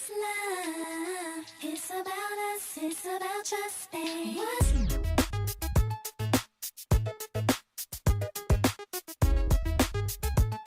What's love? It's about us, it's about just being. What's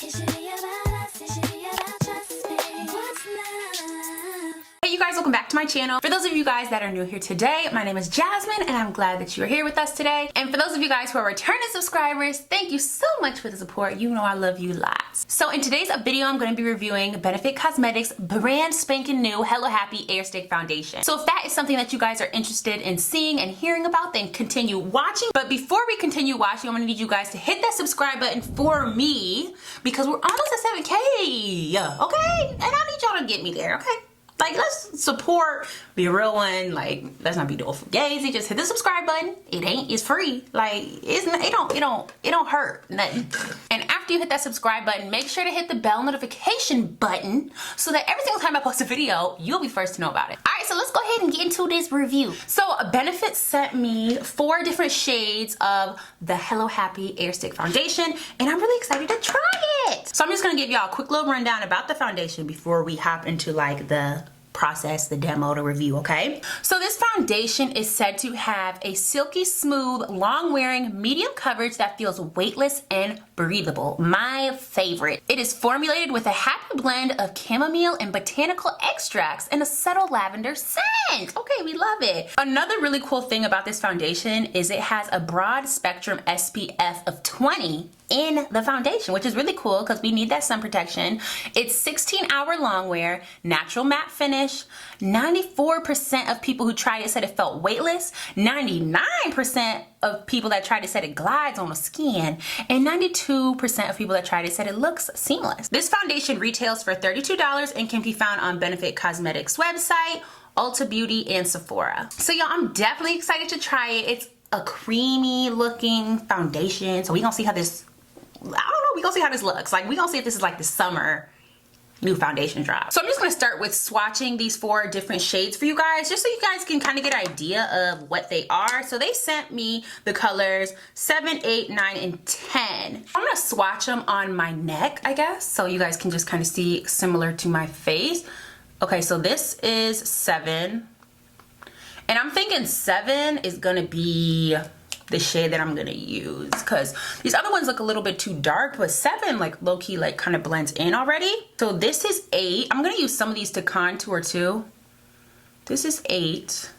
it should be about us, it should be about just being. What's love? Hey you guys, welcome back to my channel. For those of you guys that are new here today, my name is Jasmine and I'm glad that you are here with us today. And for those of you guys who are returning subscribers, thank you so much for the support. You know I love you lots. So in today's video, I'm going to be reviewing Benefit Cosmetics brand spanking new Hello Happy Air Stick Foundation. So if that is something that you guys are interested in seeing and hearing about, then continue watching. But before we continue watching, I'm going to need you guys to hit that subscribe button for me because we're almost at 7K, okay? And I need y'all to get me there, okay? Like, let's support, be a real one. Like, let's not be doing for gazy. Just hit the subscribe button. It's free. Like, it don't hurt nothing. And after you hit that subscribe button, make sure to hit the bell notification button so that every single time I post a video, you'll be first to know about it. All right, so let's go ahead and get into this review. So Benefit sent me 4 different shades of the Hello Happy Air Stick Foundation, and I'm really excited to try it. So I'm just gonna give y'all a quick little rundown about the foundation before we hop into like the process, the demo, the review, okay? So this foundation is said to have a silky smooth, long-wearing, medium coverage that feels weightless and breathable. My favorite. It is formulated with a happy blend of chamomile and botanical extracts and a subtle lavender scent. Okay, we love it. Another really cool thing about this foundation is it has a broad spectrum SPF of 20 in the foundation, which is really cool because we need that sun protection. It's 16-hour long wear, natural matte finish. 94% of people who tried it said it felt weightless. 99% of people that tried it said it glides on the skin, and 92% of people that tried it said it looks seamless. This foundation retails for $32 and can be found on Benefit Cosmetics website, Ulta Beauty, and Sephora. So y'all, I'm definitely excited to try it. It's a creamy looking foundation, so we gonna see how this, I don't know, we gonna see how this looks. Like, we gonna see if this is like the summer new foundation drop. So I'm just gonna start with swatching these 4 different shades for you guys, just so you guys can kind of get an idea of what they are. So they sent me the colors 7, 8, 9, and 10. I'm gonna swatch them on my neck, I guess, so you guys can just kind of see similar to my face. Okay, so this is 7. And I'm thinking 7 is gonna be the shade that I'm gonna use because these other ones look a little bit too dark, but 7 like low-key like kind of blends in already. So this is 8. I'm gonna use some of these to contour too. This is 8.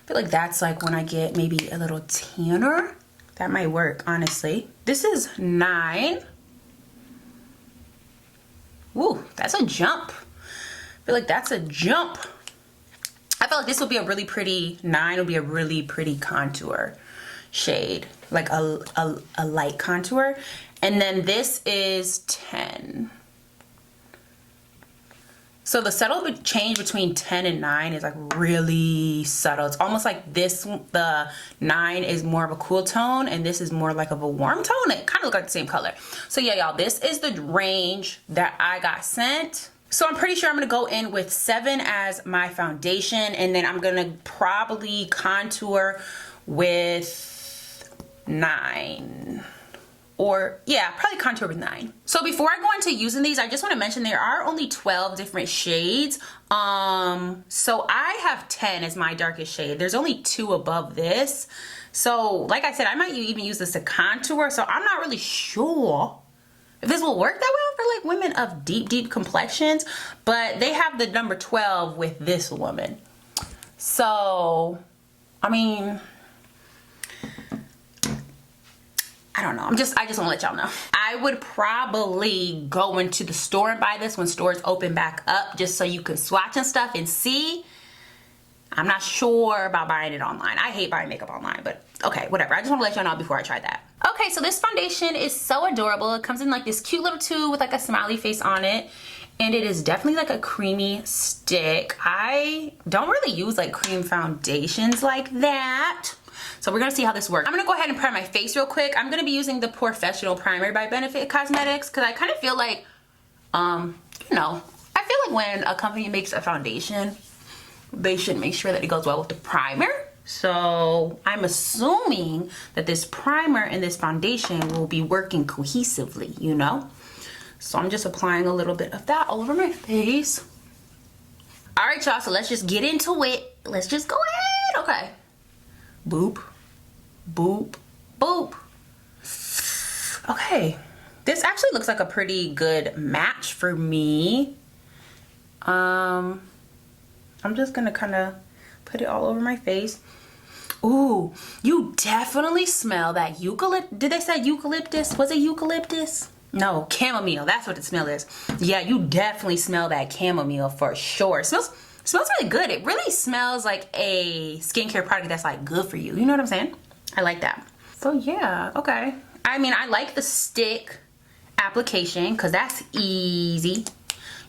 I feel like that's like when I get maybe a little tanner. That might work, honestly. This is 9. Ooh, that's a jump. I feel like that's a jump. I feel like this will be a really pretty 9. Will be a really pretty contour shade, like a light contour. And then this is 10. So the subtle change between 10 and 9 is like really subtle. It's almost like this, the 9 is more of a cool tone and this is more like of a warm tone. It kind of look like the same color. So yeah, y'all, this is the range that I got sent. So I'm pretty sure I'm gonna go in with 7 as my foundation, and then I'm gonna probably contour with 9. Or yeah, probably contour with 9. So before I go into using these, I just want to mention there are only 12 different shades. So I have 10 as my darkest shade. There's only 2 above this. So like I said, I might even use this to contour. So I'm not really sure if this will work that well for like women of deep complexions, but they have the number 12 with this woman. So, I mean, I don't know. I just want to let y'all know. I would probably go into the store and buy this when stores open back up, just so you can swatch and stuff and see. I'm not sure about buying it online. I hate buying makeup online, but okay, whatever. I just want to let y'all know before I try that. Okay, so this foundation is so adorable. It comes in like this cute little tube with like a smiley face on it. And it is definitely like a creamy stick. I don't really use like cream foundations like that. So we're gonna see how this works. I'm gonna go ahead and prime my face real quick. I'm gonna be using the Professional Primer by Benefit Cosmetics because I kind of feel like, you know, I feel like when a company makes a foundation, they should make sure that it goes well with the primer. So I'm assuming that this primer and this foundation will be working cohesively, you know? So I'm just applying a little bit of that all over my face. All right, y'all, so let's just get into it. Let's just go ahead. Okay. Boop, boop, boop. Okay. This actually looks like a pretty good match for me. I'm just gonna kind of put it all over my face. Ooh, you definitely smell that eucalyptus. Did they say eucalyptus? Was it eucalyptus? No, chamomile. That's what the smell is. Yeah, you definitely smell that chamomile for sure. It smells really good. It really smells like a skincare product that's like good for you. You know what I'm saying? I like that. So yeah, okay. I mean, I like the stick application because that's easy.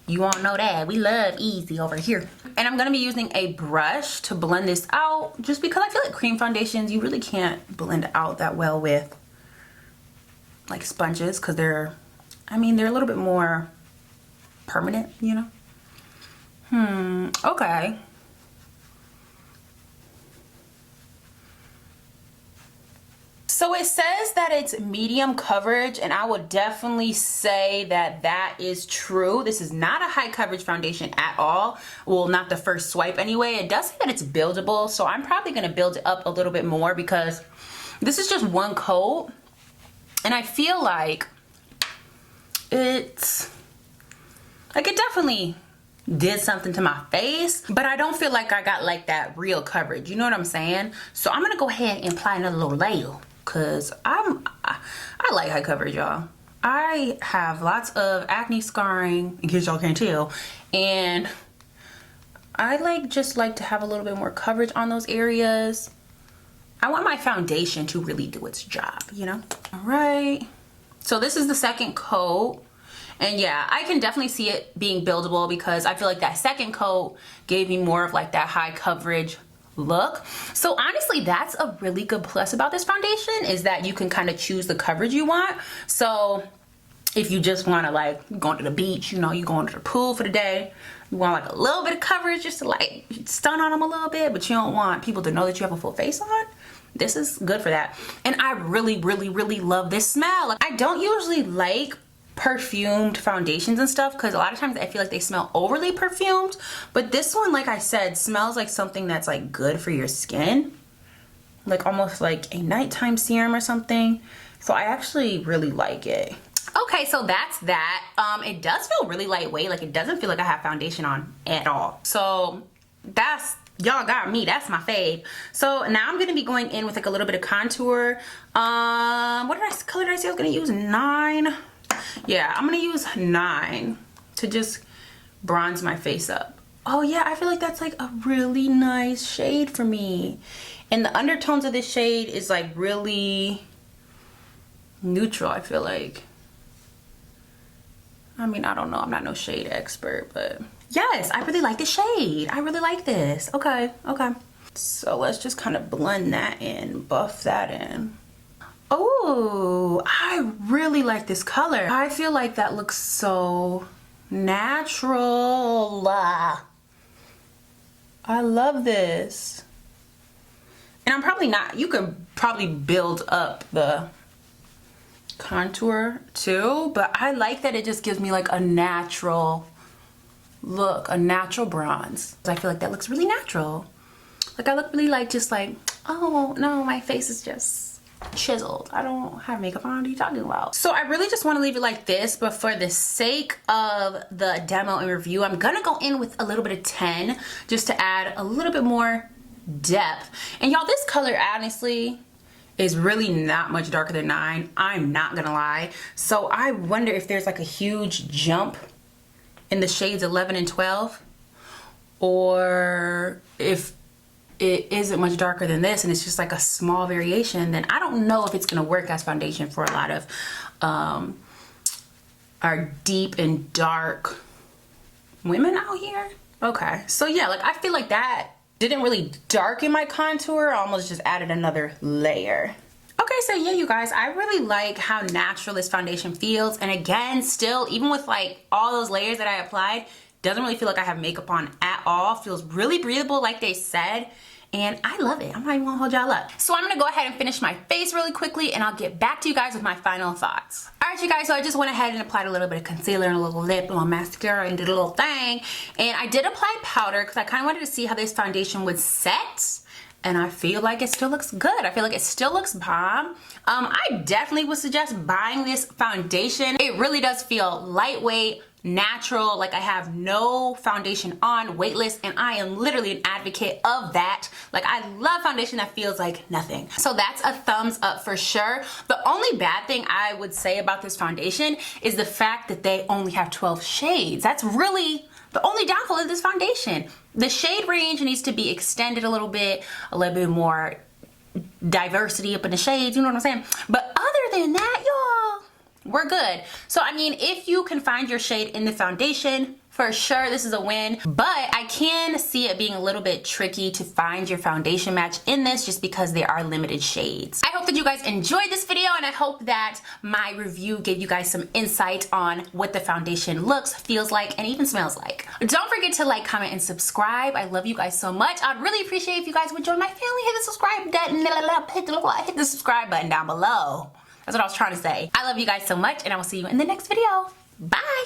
You all know that. We love easy over here. And I'm going to be using a brush to blend this out just because I feel like cream foundations, you really can't blend out that well with like sponges because they're a little bit more permanent, you know? Okay. So it says that it's medium coverage, and I would definitely say that that is true. This is not a high coverage foundation at all. Well, not the first swipe anyway. It does say that it's buildable, so I'm probably going to build it up a little bit more because this is just one coat, and I feel like it definitely did something to my face, but I don't feel like I got like that real coverage. You know what I'm saying? So I'm going to go ahead and apply another little layer. Cause I like high coverage, y'all. I have lots of acne scarring, in case y'all can't tell, and I just like to have a little bit more coverage on those areas. I want my foundation to really do its job, you know? All right. So this is the second coat. And yeah, I can definitely see it being buildable because I feel like that second coat gave me more of like that high coverage look. So honestly, that's a really good plus about this foundation is that you can kind of choose the coverage you want. So if you just want to like go to the beach, you know, you going to the pool for the day, you want like a little bit of coverage just to like stun on them a little bit, but you don't want people to know that you have a full face on. This is good for that. And I really, really, really love this smell. Like, I don't usually like perfumed foundations and stuff because a lot of times I feel like they smell overly perfumed, but this one, like I said, smells like something that's like good for your skin, like almost like a nighttime serum or something. So I actually really like it. Okay, so that's that. It does feel really lightweight. Like it doesn't feel like I have foundation on at all. So that's, y'all got me. That's my fave. So now I'm gonna be going in with like a little bit of contour. What color did I say I was gonna use? 9. Yeah, I'm gonna use 9 to just bronze my face up. Oh yeah, I feel like that's like a really nice shade for me. And the undertones of this shade is like really neutral, I feel like. I mean, I don't know, I'm not no shade expert, but yes, I really like the shade. I really like this. Okay, okay. So let's just kind of blend that in, buff that in. Oh, I really like this color. I feel like that looks so natural. I love this. And I'm probably not, you can probably build up the contour too, but I like that it just gives me like a natural look, a natural bronze. I feel like that looks really natural. Like I look really like just like, oh no, my face is just chiseled. I don't have makeup on. What are you talking about? So I really just want to leave it like this, but for the sake of the demo and review, I'm gonna go in with a little bit of 10 just to add a little bit more depth. And y'all, this color honestly is really not much darker than 9. I'm not gonna lie. So I wonder if there's like a huge jump in the shades 11 and 12, or if it isn't much darker than this and it's just like a small variation, then I don't know if it's gonna work as foundation for a lot of our deep and dark women out here. Okay, so yeah, like I feel like that didn't really darken my contour, I almost just added another layer. Okay, so yeah, you guys, I really like how natural this foundation feels. And again, still, even with like all those layers that I applied, doesn't really feel like I have makeup on at all. Feels really breathable like they said. And I love it. I'm not even gonna hold y'all up. So I'm gonna go ahead and finish my face really quickly and I'll get back to you guys with my final thoughts. All Alright you guys, so I just went ahead and applied a little bit of concealer and a little lip, a little mascara, and did a little thing. And I did apply powder because I kind of wanted to see how this foundation would set. And I feel like it still looks good. I feel like it still looks bomb. I definitely would suggest buying this foundation. It really does feel lightweight, natural, like I have no foundation on, weightless, and I am literally an advocate of that. Like I love foundation that feels like nothing. So that's a thumbs up for sure. The only bad thing I would say about this foundation is the fact that they only have 12 shades. That's really the only downfall of this foundation. The shade range needs to be extended a little bit more diversity up in the shades, you know what I'm saying? But other than that, y'all, we're good. So I mean, if you can find your shade in the foundation, for sure this is a win, but I can see it being a little bit tricky to find your foundation match in this just because there are limited shades. I hope that you guys enjoyed this video, and I hope that my review gave you guys some insight on what the foundation looks, feels like, and even smells like. Don't forget to like, comment, and subscribe. I love you guys so much. I'd really appreciate if you guys would join my family. Hit the subscribe button, hit the subscribe button down below. That's what I was trying to say. I love you guys so much, and I will see you in the next video. Bye.